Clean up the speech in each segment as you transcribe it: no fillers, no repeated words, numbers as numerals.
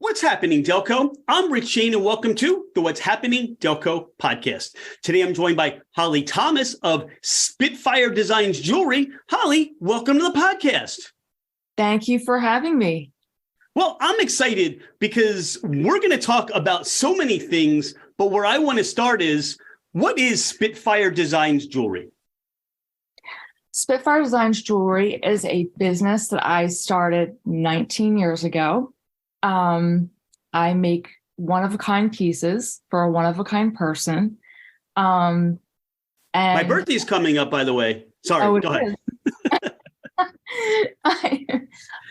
What's happening, Delco? I'm Rich Shane, and welcome to the What's Happening Delco podcast. Today, I'm joined by Holly Thomas of Spitfire Designs Jewelry. Holly, welcome to the podcast. Thank you for having me. Well, I'm excited because we're going to talk about so many things, but where I want to start is, what is Spitfire Designs Jewelry? Spitfire Designs Jewelry is a business that I started 19 years ago. I make one-of-a-kind pieces for a one-of-a-kind person. And my birthday's coming up, by the way. Sorry, go ahead.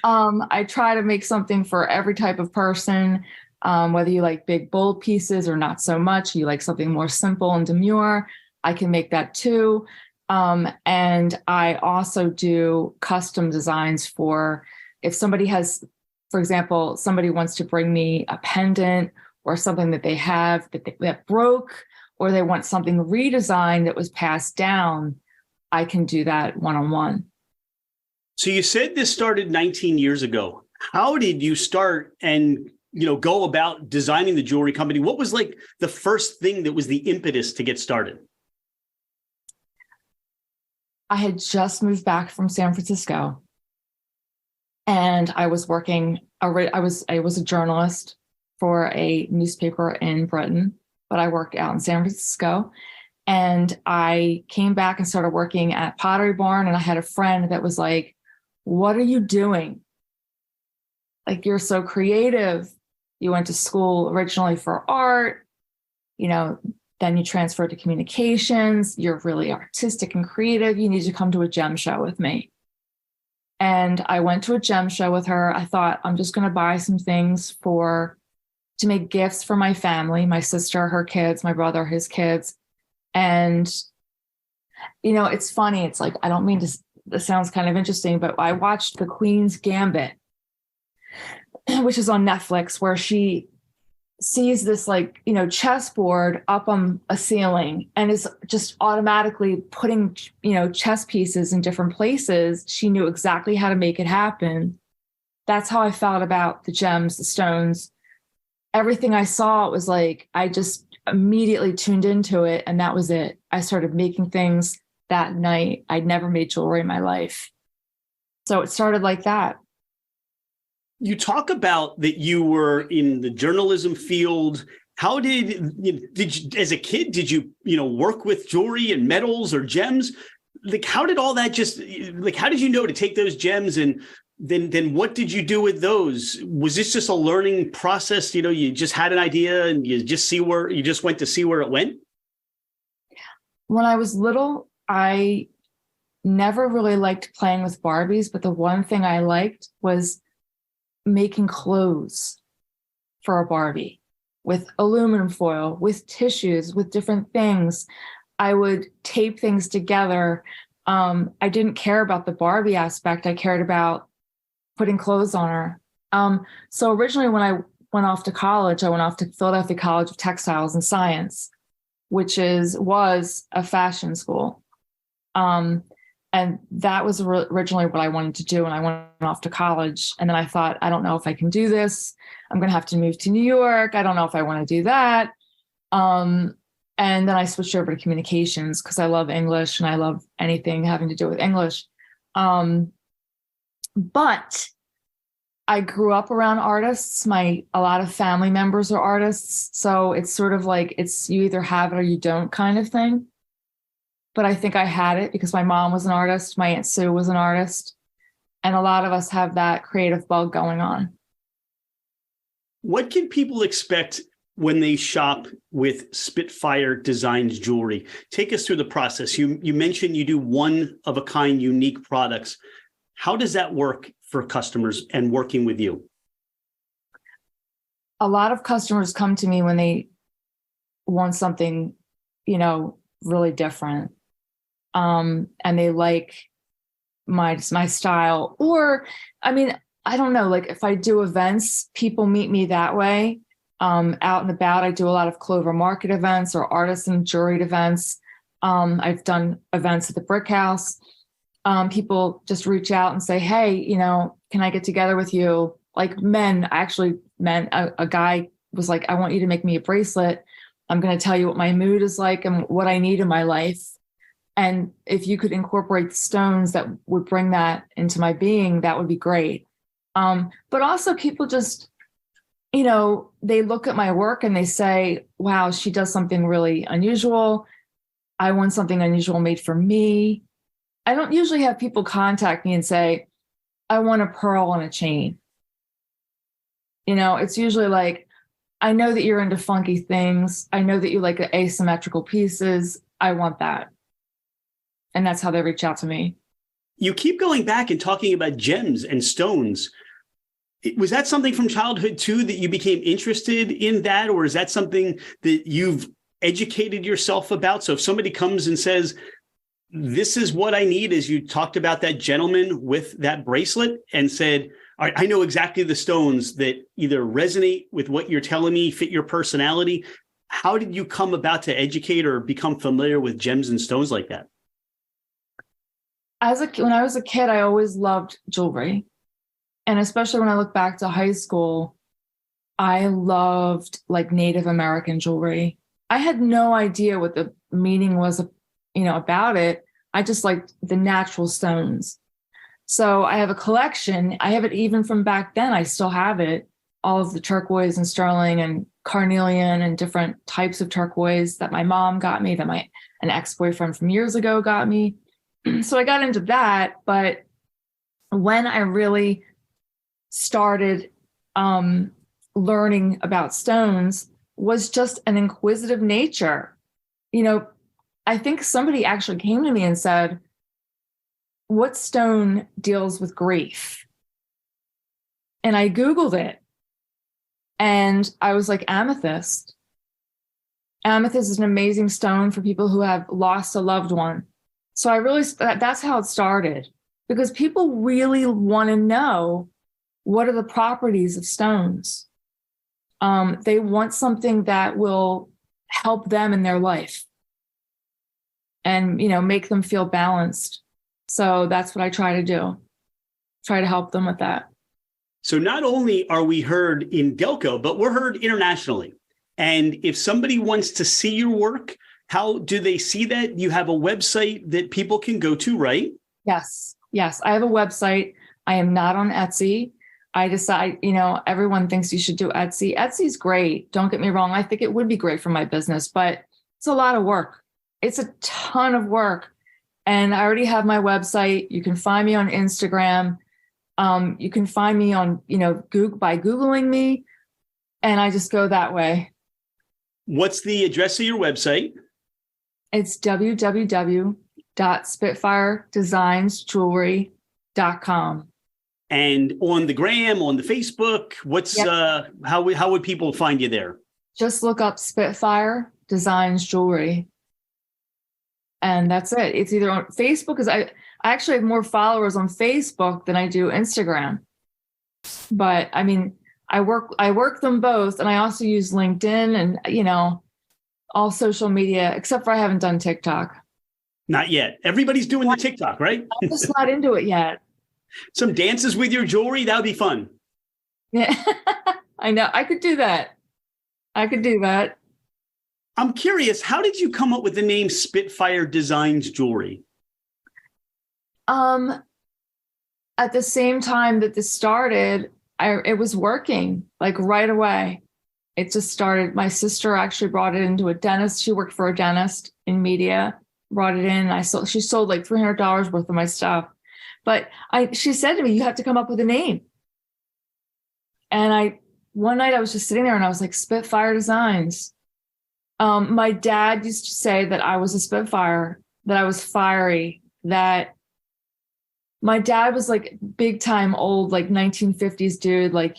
I try to make something for every type of person, whether you like big, bold pieces or not so much. You like something more simple and demure, I can make that too. And I also do custom designs for if somebody has, for example, somebody wants to bring me a pendant or something that they have that broke, or they want something redesigned that was passed down, I can do that one-on-one. So you said this started 19 years ago. How did you start and, go about designing the jewelry company? What was like the first thing that was the impetus to get started? I had just moved back from San Francisco, and I was working. I was a journalist for a newspaper in Britain, but I worked out in San Francisco. And I came back and started working at Pottery Barn, and I had a friend that was like, "What are you doing? Like, you're so creative. You went to school originally for art, then you transferred to communications. You're really artistic and creative. You need to come to a gem show with me." And I went to a gem show with her. I thought, I'm just going to buy some things to make gifts for my family, my sister, her kids, my brother, his kids. And, it's funny. It's like, I don't mean to, this sounds kind of interesting, but I watched The Queen's Gambit, which is on Netflix, where she sees this chessboard up on a ceiling and is just automatically putting, chess pieces in different places. She knew exactly how to make it happen. That's how I felt about the gems, the stones. Everything I saw, it was like, I just immediately tuned into it, and that was it. I started making things that night. I'd never made jewelry in my life. So it started like that. You talk about that you were in the journalism field. How did you, as a kid, did you, work with jewelry and metals or gems? Like, how did all that how did you know to take those gems, and then what did you do with those? Was this just a learning process? You just had an idea and you just went to see where it went? When I was little, I never really liked playing with Barbies, but the one thing I liked was making clothes for a Barbie with aluminum foil, with tissues, with different things. I would tape things together. I didn't care about the Barbie aspect. I cared about putting clothes on her. So originally when I went off to college, I went off to Philadelphia College of Textiles and Science, which was a fashion school. And that was originally what I wanted to do when I went off to college. And then I thought, I don't know if I can do this. I'm going to have to move to New York. I don't know if I want to do that. And then I switched over to communications because I love English and I love anything having to do with English. But I grew up around artists. A lot of family members are artists. So it's sort of like you either have it or you don't kind of thing. But I think I had it because my mom was an artist. My Aunt Sue was an artist. And a lot of us have that creative bug going on. What can people expect when they shop with Spitfire Designs Jewelry? Take us through the process. You mentioned you do one-of-a-kind unique products. How does that work for customers and working with you? A lot of customers come to me when they want something, really different. And they like my style, or, I don't know, like if I do events, people meet me that way. Out and about, I do a lot of Clover Market events or artisan jewelry events. I've done events at the Brick House. People just reach out and say, hey, can I get together with you like men, actually men, a guy was like, I want you to make me a bracelet. I'm going to tell you what my mood is like and what I need in my life. And if you could incorporate the stones that would bring that into my being, that would be great. But also people just, they look at my work and they say, wow, she does something really unusual. I want something unusual made for me. I don't usually have people contact me and say, I want a pearl on a chain. It's usually like, I know that you're into funky things. I know that you like the asymmetrical pieces. I want that. And that's how they reach out to me. You keep going back and talking about gems and stones. Was that something from childhood too, that you became interested in that? Or is that something that you've educated yourself about? So if somebody comes and says, this is what I need, as you talked about that gentleman with that bracelet and said, all right, I know exactly the stones that either resonate with what you're telling me, fit your personality. How did you come about to educate or become familiar with gems and stones like that? When I was a kid, I always loved jewelry. And especially when I look back to high school, I loved like Native American jewelry. I had no idea what the meaning was, about it. I just liked the natural stones. So I have a collection. I have it even from back then. I still have it. All of the turquoise and sterling and carnelian and different types of turquoise that my mom got me, that an ex-boyfriend from years ago got me. So I got into that. But when I really started learning about stones was just an inquisitive nature. I think somebody actually came to me and said, what stone deals with grief? And I Googled it. And I was like, amethyst. Amethyst is an amazing stone for people who have lost a loved one. So that's how it started, because people really want to know, what are the properties of stones? They want something that will help them in their life and, make them feel balanced. So that's what I try to do. Try to help them with that. So not only are we heard in Delco, but we're heard internationally. And if somebody wants to see your work, how do they see that? You have a website that people can go to, right? Yes. I have a website. I am not on Etsy. I decide, everyone thinks you should do Etsy. Etsy's great. Don't get me wrong. I think it would be great for my business, but it's a lot of work. It's a ton of work. And I already have my website. You can find me on Instagram. You can find me on, Google by Googling me. And I just go that way. What's the address of your website? It's www.spitfiredesignsjewelry.com. And on the gram, on the Facebook, how would people find you there? Just look up Spitfire Designs Jewelry. And that's it. It's either on Facebook, because I actually have more followers on Facebook than I do Instagram. But I mean, I work them both, and I also use LinkedIn and, all social media, except for I haven't done TikTok. Not yet. Everybody's doing the TikTok, right? I'm just not into it yet. Some dances with your jewelry, that would be fun. Yeah, I know. I could do that. I'm curious, how did you come up with the name Spitfire Designs Jewelry? At the same time that this started, it was working like right away. It just started. My sister actually brought it into a dentist. She worked for a dentist in media, brought it in. She sold like $300 worth of my stuff. But she said to me, you have to come up with a name. And one night I was just sitting there and I was like, Spitfire Designs. My dad used to say that I was a Spitfire, that I was fiery, that my dad was like big time old, like 1950s dude. Like,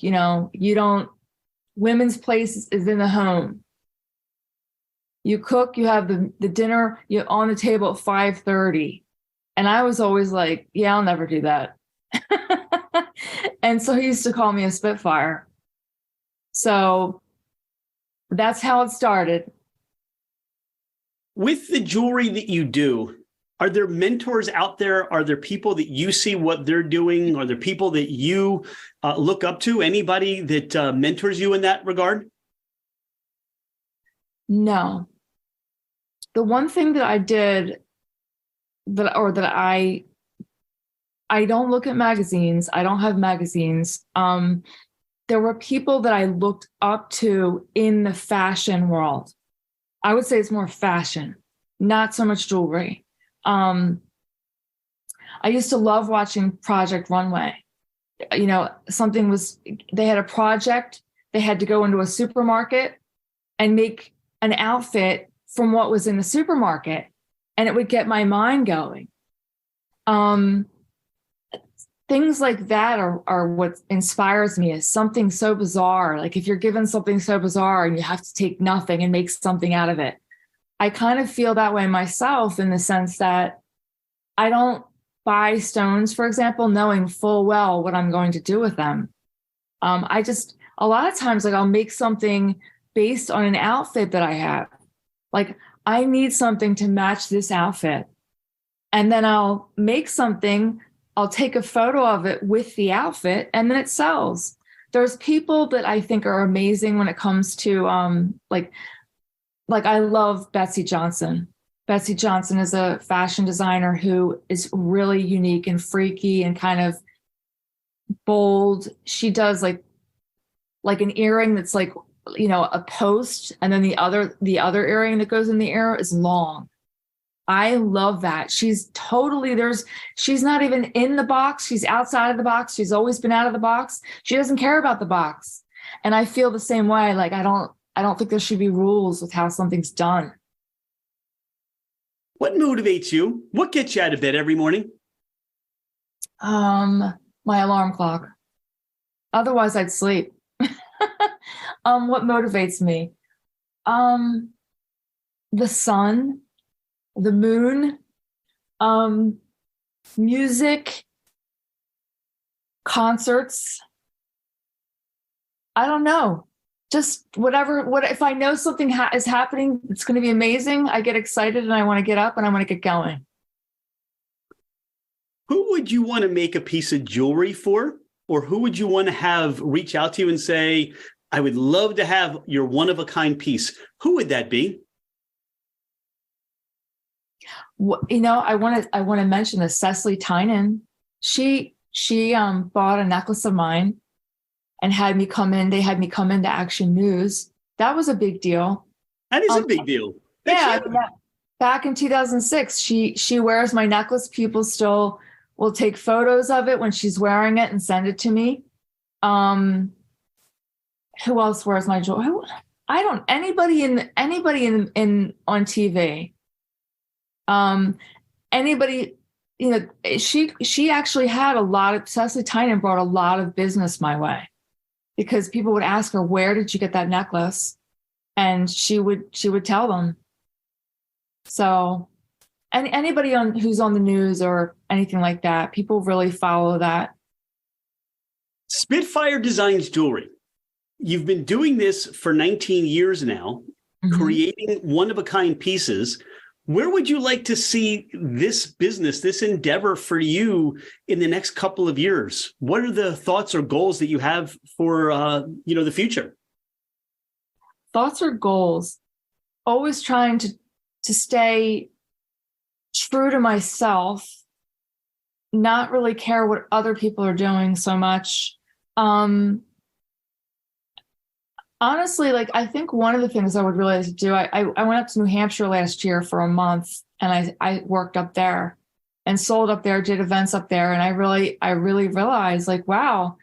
women's place is in the home. You cook, you have the dinner, you're on the table at 5:30. And I was always like, yeah, I'll never do that. And so he used to call me a Spitfire. So that's how it started. With the jewelry that you do, Are there mentors out there? Are there people that you see what they're doing? Are there people that you look up to? Anybody that mentors you in that regard? No. The one thing that I did that I don't look at magazines. I don't have magazines. There were people that I looked up to in the fashion world. I would say it's more fashion, not so much jewelry. I used to love watching Project Runway. You know, they had a project, they had to go into a supermarket and make an outfit from what was in the supermarket, and it would get my mind going. Things like that are what inspires me, is something so bizarre. Like if you're given something so bizarre and you have to take nothing and make something out of it. I kind of feel that way myself, in the sense that I don't buy stones, for example, knowing full well what I'm going to do with them. A lot of times, like I'll make something based on an outfit that I have. Like I need something to match this outfit. And then I'll make something, I'll take a photo of it with the outfit, and then it sells. There's people that I think are amazing when it comes to like I love Betsy Johnson. Betsy Johnson is a fashion designer who is really unique and freaky and kind of bold. She does like an earring that's like, you know, a post, and then the other earring that goes in the ear is long. I love that. She's not even in the box. She's outside of the box. She's always been out of the box. She doesn't care about the box. And I feel the same way. Like I don't think there should be rules with how something's done. What motivates you? What gets you out of bed every morning? My alarm clock. Otherwise I'd sleep. What motivates me? The sun, the moon, music, concerts. I don't know. Just whatever. If I know something is happening, it's going to be amazing. I get excited and I want to get up and I want to get going. Who would you want to make a piece of jewelry for? Or who would you want to have reach out to you and say, I would love to have your one-of-a-kind piece? Who would that be? You know, I want to mention this. Cecily Tynan. She bought a necklace of mine and had me come in. They had me come into Action News. That was a big deal. That is a big deal. Yeah. Back in 2006, she wears my necklace. People still will take photos of it when she's wearing it and send it to me. Who else wears my jewelry? Anybody in on TV. Anybody, you know, she actually had Cecily Tynan brought a lot of business my way, because people would ask her, where did you get that necklace? And she would tell them. So, and anybody who's on the news or anything like that, people really follow that. Spitfire Designs Jewelry. You've been doing this for 19 years now, creating one-of-a-kind pieces. Where would you like to see this business, this endeavor for you in the next couple of years? What are the thoughts or goals that you have for the future? Thoughts or goals? Always trying to stay true to myself, not really care what other people are doing so much. Honestly, like I think one of the things I would really like to do, I went up to New Hampshire last year for a month, and I worked up there and sold up there, did events up there. And I really realized, like, wow,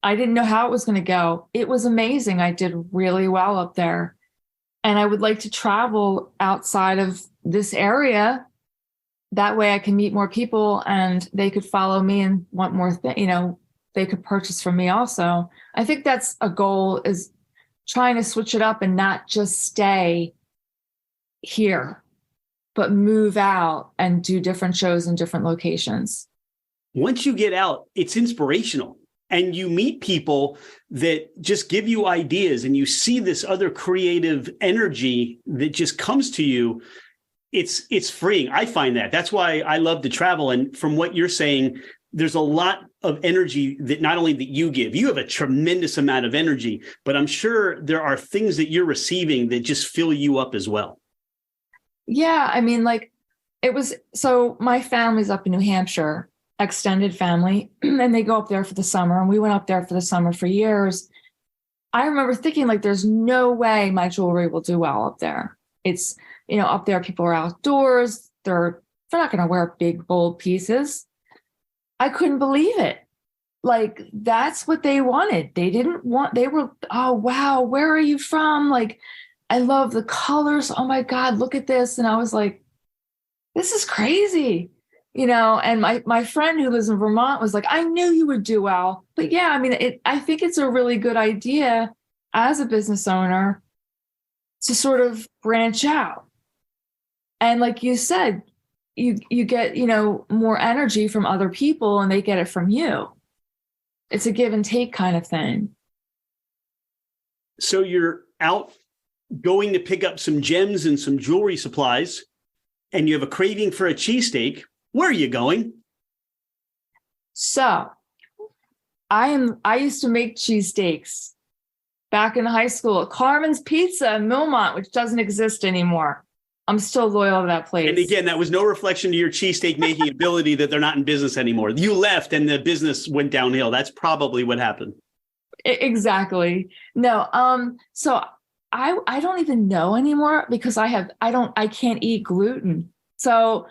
I didn't know how it was going to go. It was amazing. I did really well up there. And I would like to travel outside of this area. That way I can meet more people and they could follow me and want more things, they could purchase from me also. I think that's a goal, is trying to switch it up and not just stay here, but move out and do different shows in different locations. Once you get out, it's inspirational. And you meet people that just give you ideas, and you see this other creative energy that just comes to you. it's freeing. I find that's why I love to travel. And from what you're saying, there's a lot of energy that not only that you have a tremendous amount of energy, but I'm sure there are things that you're receiving that just fill you up as well. Yeah. I mean, like so my family's up in New Hampshire, extended family, and they go up there for the summer. And we went up there for the summer for years. I remember thinking like, there's no way my jewelry will do well up there. It's, up there, people are outdoors. They're not going to wear big, bold pieces. I couldn't believe it. Like, that's what they wanted. They were, oh, wow, where are you from? Like, I love the colors. Oh my God, look at this. And I was like, this is crazy. And my friend who lives in Vermont was like, I knew you would do well. But yeah, I mean, I think it's a really good idea as a business owner to sort of branch out. And like you said, you get, more energy from other people and they get it from you. It's a give and take kind of thing. So you're out going to pick up some gems and some jewelry supplies, and you have a craving for a cheesesteak. Where are you going? So I used to make cheesesteaks back in high school at Carmen's Pizza in Millmont, which doesn't exist anymore. I'm still loyal to that place. And again, that was no reflection to your cheesesteak making ability that they're not in business anymore. You left and the business went downhill. That's probably what happened. Exactly. No. So I don't even know anymore because I can't eat gluten. So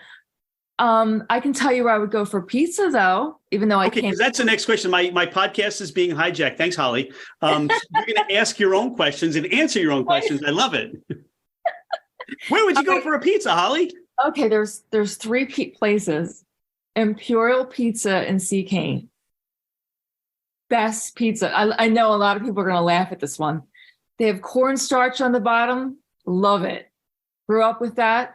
I can tell you where I would go for pizza though, even though I can't. Because that's the next question. My podcast is being hijacked. Thanks, Holly. You're going to ask your own questions and answer your own questions. I love it. Where would you go for a pizza, Holly? Okay, there's three places. Imperial Pizza in Sea Cane. Best pizza. I know a lot of people are going to laugh at this one. They have cornstarch on the bottom. Love it. Grew up with that.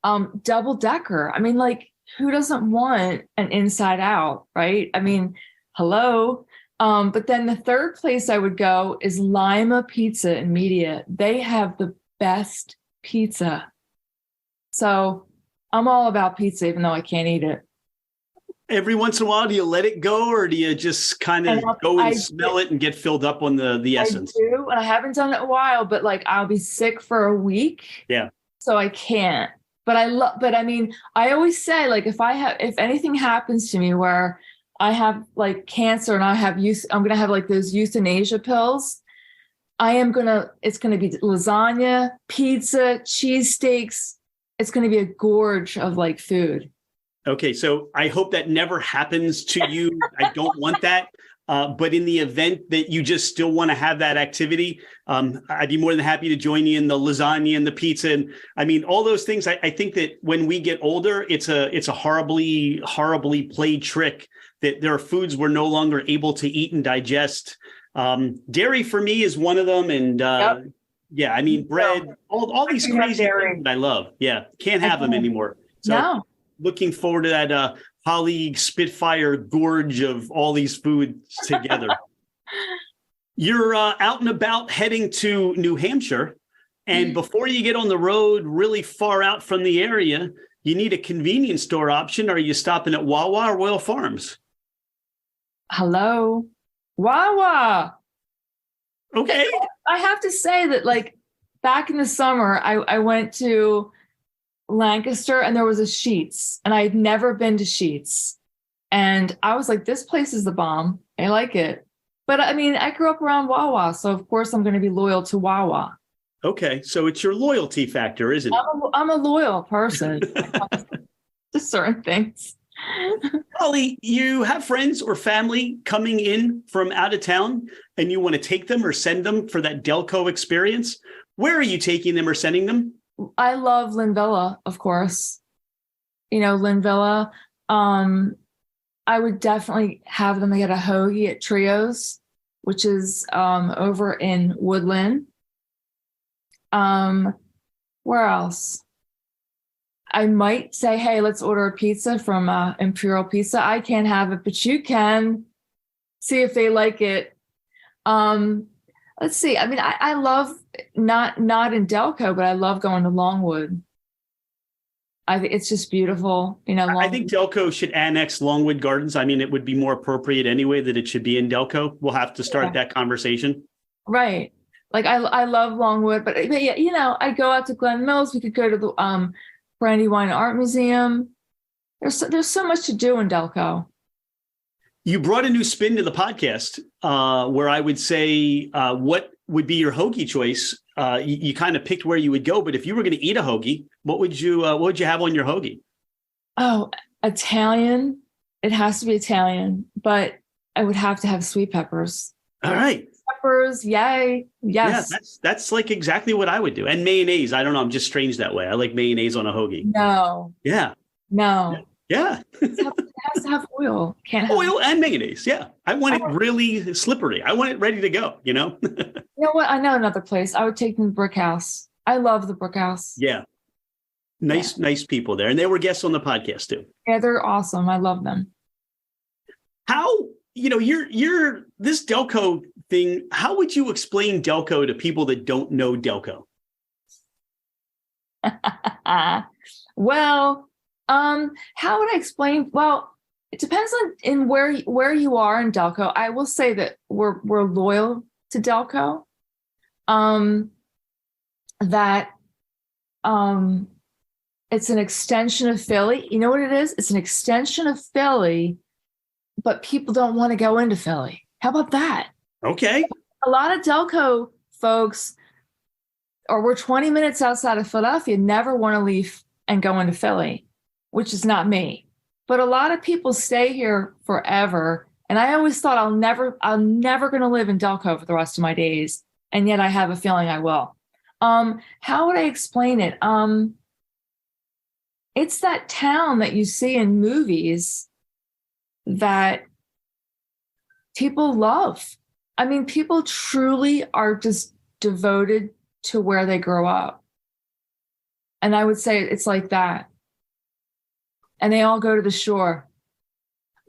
Double decker. I mean, like, who doesn't want an inside out, right? I mean, hello. But then the third place I would go is Lima Pizza in Media. They have the best pizza. So I'm all about pizza, even though I can't eat it. Every once in a while, do you let it go, or do you just kind of go and smell it and get filled up on the essence? I do, and I haven't done it in a while, but like I'll be sick for a week. Yeah. So I can't. But I mean, I always say, like, if anything happens to me where I have like cancer and I'm going to have like those euthanasia pills, it's going to be lasagna, pizza, cheesesteaks. It's going to be a gorge of like food. Okay. So I hope that never happens to you. I don't want that. But in the event that you just still want to have that activity, I'd be more than happy to join you in the lasagna and the pizza. And I mean, all those things, I think that when we get older, it's a horribly, horribly played trick that there are foods we're no longer able to eat and digest. Dairy for me is one of them. And yep. Yeah, I mean, bread, all these crazy things that I love. Yeah, can't have them anymore. So looking forward to that Holly Spitfire gorge of all these foods together. You're out and about heading to New Hampshire. And before you get on the road really far out from the area, you need a convenience store option. Are you stopping at Wawa or Royal Farms? Hello, Wawa. Okay. I have to say that, like, back in the summer, I went to Lancaster and there was a Sheetz, and I had never been to Sheetz. And I was like, this place is the bomb. I like it. But I mean, I grew up around Wawa, so of course I'm going to be loyal to Wawa. Okay. So it's your loyalty factor, isn't it? I'm a loyal person to certain things. Holly, you have friends or family coming in from out of town and you want to take them or send them for that Delco experience. Where are you taking them or sending them? I love Linvilla, of course. Linvilla. I would definitely have them get a hoagie at Trios, which is over in Woodland. Where else? I might say, hey, let's order a pizza from Imperial Pizza. I can't have it, but you can. See if they like it. Let's see. I mean, I love not in Delco, but I love going to Longwood. I think it's just beautiful. I think Delco should annex Longwood Gardens. I mean, it would be more appropriate anyway that it should be in Delco. We'll have to start that conversation. Right. Like I love Longwood, but yeah, I go out to Glen Mills. We could go to the Brandywine Art Museum. There's so much to do in Delco. You brought a new spin to the podcast, where I would say, what would be your hoagie choice? You kind of picked where you would go, but if you were going to eat a hoagie, what would you have on your hoagie? Oh, Italian. It has to be Italian, but I would have to have sweet peppers. All right. Peppers, yay. Yes. Yeah, that's like exactly what I would do. And mayonnaise. I don't know. I'm just strange that way. I like mayonnaise on a hoagie. No. Yeah. No. Yeah. It has to have oil. Can't have oil and mayonnaise. Yeah. I want it really slippery. I want it ready to go, You know what? I know another place. I would take them to the Brick House. I love the Brick House. Yeah. Nice people there. And they were guests on the podcast too. Yeah, they're awesome. I love them. How, you're this Delco thing. How would you explain Delco to people that don't know Delco? Well, how would I explain? Well, it depends on where you are in Delco. I will say that we're loyal to Delco. That it's an extension of Philly. You know what it is? It's an extension of Philly, but people don't want to go into Philly. How about that? Okay. A lot of Delco folks, or we're 20 minutes outside of Philadelphia, never want to leave and go into Philly, which is not me. But a lot of people stay here forever. And I always thought I'm never going to live in Delco for the rest of my days. And yet I have a feeling I will. How would I explain it? It's that town that you see in movies that people love. I mean, people truly are just devoted to where they grow up. And I would say it's like that. And they all go to the shore.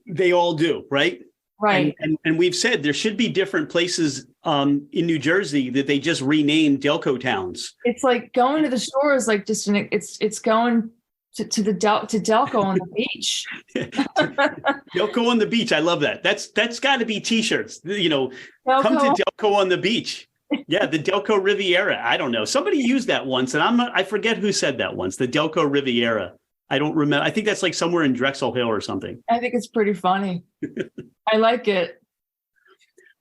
They all do, right? Right. And we've said there should be different places in New Jersey that they just renamed Delco towns. It's like going to the shore is like just it's going to Delco on the beach. Delco on the beach. I love that. That's got to be T-shirts. Delco. Come to Delco on the beach. Yeah, the Delco Riviera. I don't know. Somebody used that once, and I forget who said that once. The Delco Riviera. I don't remember. I think that's like somewhere in Drexel Hill or something. I think it's pretty funny. I like it.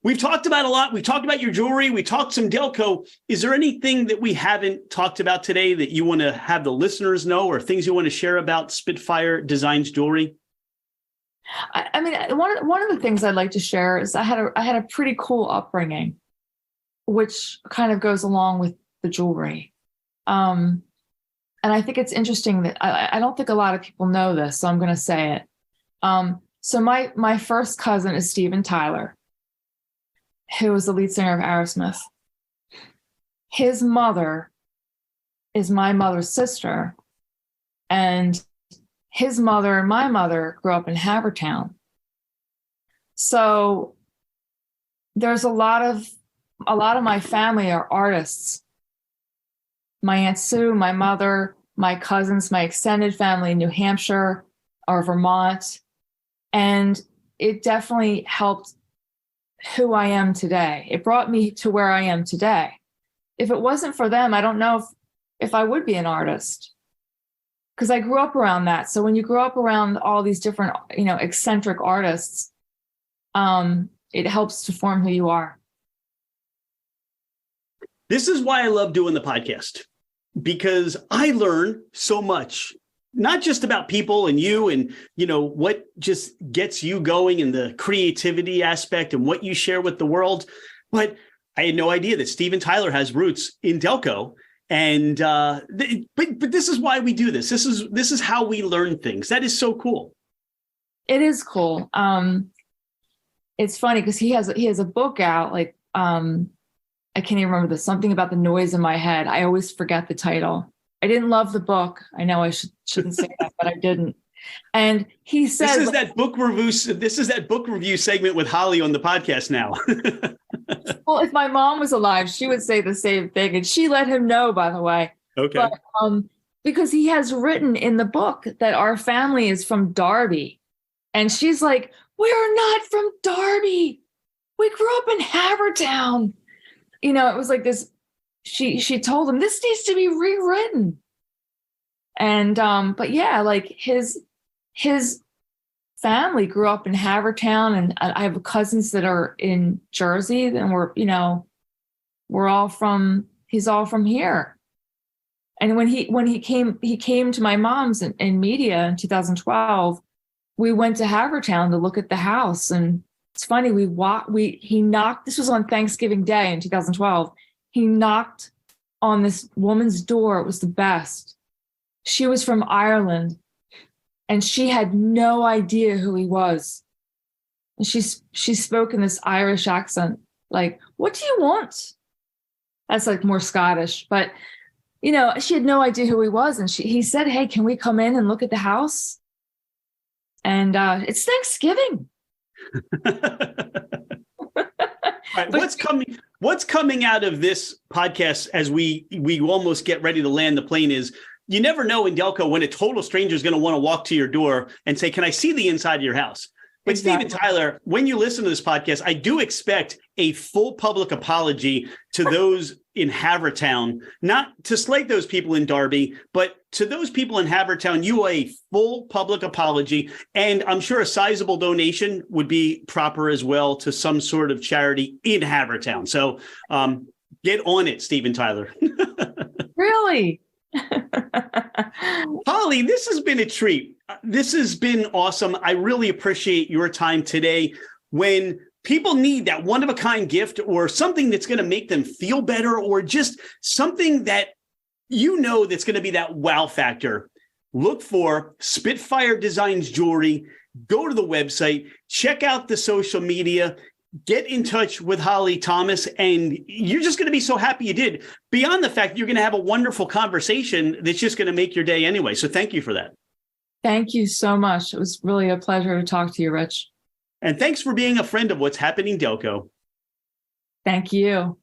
We've talked about a lot. We talked about your jewelry. We talked some Delco. Is there anything that we haven't talked about today that you want to have the listeners know, or things you want to share about Spitfire Designs Jewelry? I mean, one of the things I'd like to share is I had a pretty cool upbringing, which kind of goes along with the jewelry. And I think it's interesting that I don't think a lot of people know this, so I'm going to say it. So my first cousin is Steven Tyler, who was the lead singer of Aerosmith. His mother is my mother's sister, and his mother and my mother grew up in Havertown. So there's a lot of my family are artists. My Aunt Sue, my mother, my cousins, my extended family in New Hampshire or Vermont. And it definitely helped who I am today. It brought me to where I am today. If it wasn't for them, I don't know if I would be an artist, because I grew up around that. So when you grow up around all these different, eccentric artists, it helps to form who you are. This is why I love doing the podcast, because I learn so much, not just about people and you and, what just gets you going and the creativity aspect and what you share with the world. But I had no idea that Steven Tyler has roots in Delco. And but this is why we do this. This is how we learn things. That is so cool. It is cool. It's funny because he has a book out, like I can't even remember something about the noise in my head. I always forget the title. I didn't love the book. I know I shouldn't say that, but I didn't. And he said, "This is that book review. This is that book review segment with Holly on the podcast now." Well, if my mom was alive, she would say the same thing, and she let him know. By the way, okay. But because he has written in the book that our family is from Darby. And she's like, we're not from Darby. We grew up in Havertown. You know, it was like this. She told him this needs to be rewritten. And but yeah, like his family grew up in Havertown, and I have cousins that are in Jersey, and he's all from here. And when he came to my mom's in media in 2012, we went to Havertown to look at the house. And it's funny, he knocked, this was on Thanksgiving Day in 2012. He knocked on this woman's door. It was the best. She was from Ireland, and she had no idea who he was. And she spoke in this Irish accent, like, what do you want? That's like more Scottish, but you know, she had no idea who he was. And he said, hey, can we come in and look at the house? And it's Thanksgiving. Right, what's coming out of this podcast as we almost get ready to land the plane is, you never know in Delco when a total stranger is going to want to walk to your door and say, can I see the inside of your house? But exactly. Stephen Tyler, when you listen to this podcast, I do expect a full public apology to those in Havertown, not to slight those people in Darby, but to those people in Havertown, you owe a full public apology. And I'm sure a sizable donation would be proper as well to some sort of charity in Havertown. So get on it, Stephen Tyler. Really? Holly, this has been a treat. This has been awesome. I really appreciate your time today. When people need that one-of-a-kind gift or something that's going to make them feel better, or just something that you know that's going to be that wow factor, look for Spitfire Designs Jewelry. Go to the website, check out the social media, get in touch with Holly Thomas, and you're just going to be so happy you did, beyond the fact you're going to have a wonderful conversation that's just going to make your day anyway. So thank you for that. Thank you so much. It was really a pleasure to talk to you, Rich. And thanks for being a friend of What's Happening Delco. Thank you.